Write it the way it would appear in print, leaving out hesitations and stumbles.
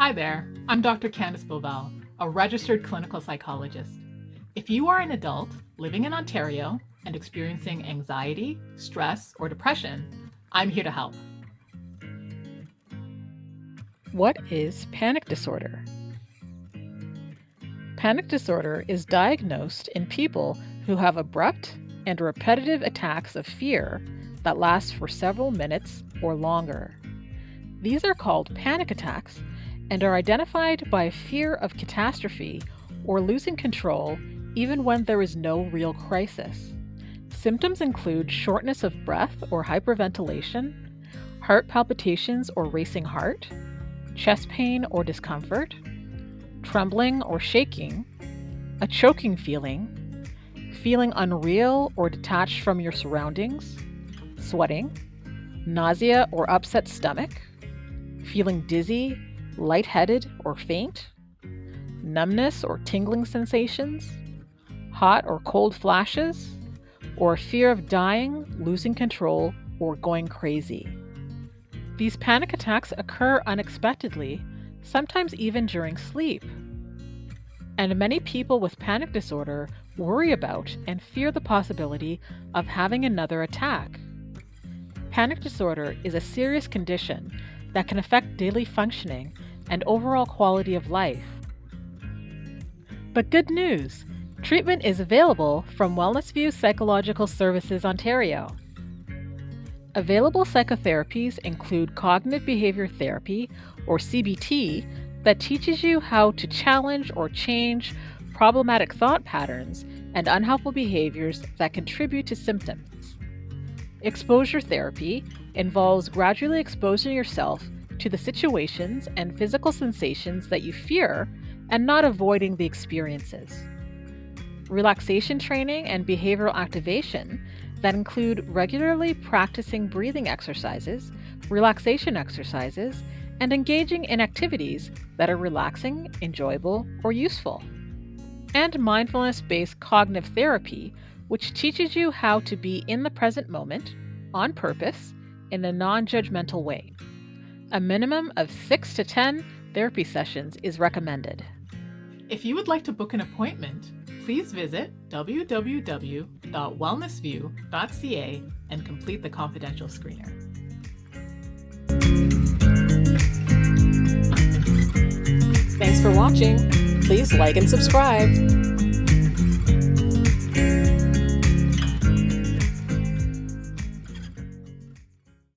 Hi there, I'm Dr. Candice Bovell, a registered clinical psychologist. If you are an adult living in Ontario and experiencing anxiety, stress, or depression, I'm here to help. What is panic disorder? Panic disorder is diagnosed in people who have abrupt and repetitive attacks of fear that last for several minutes or longer. These are called panic attacks and are identified by a fear of catastrophe or losing control even when there is no real crisis. Symptoms include shortness of breath or hyperventilation, heart palpitations or racing heart, chest pain or discomfort, trembling or shaking, a choking feeling, feeling unreal or detached from your surroundings, sweating, nausea or upset stomach, feeling dizzy, lightheaded or faint, numbness or tingling sensations, hot or cold flashes, or fear of dying, losing control, or going crazy. These panic attacks occur unexpectedly, sometimes even during sleep. And many people with panic disorder worry about and fear the possibility of having another attack. Panic disorder is a serious condition that can affect daily functioning and overall quality of life. But good news! Treatment is available from Wellness View Psychological Services, Ontario. Available psychotherapies include cognitive behavior therapy, or CBT, that teaches you how to challenge or change problematic thought patterns and unhelpful behaviors that contribute to symptoms. Exposure therapy involves gradually exposing yourself to the situations and physical sensations that you fear and not avoiding the experiences. Relaxation training and behavioral activation that include regularly practicing breathing exercises, relaxation exercises, and engaging in activities that are relaxing, enjoyable, or useful. And mindfulness-based cognitive therapy, which teaches you how to be in the present moment, on purpose, in a non-judgmental way. A minimum of 6 to 10 therapy sessions is recommended. If you would like to book an appointment, please visit www.wellnessview.ca and complete the confidential screener. Thanks for watching. Please like and subscribe.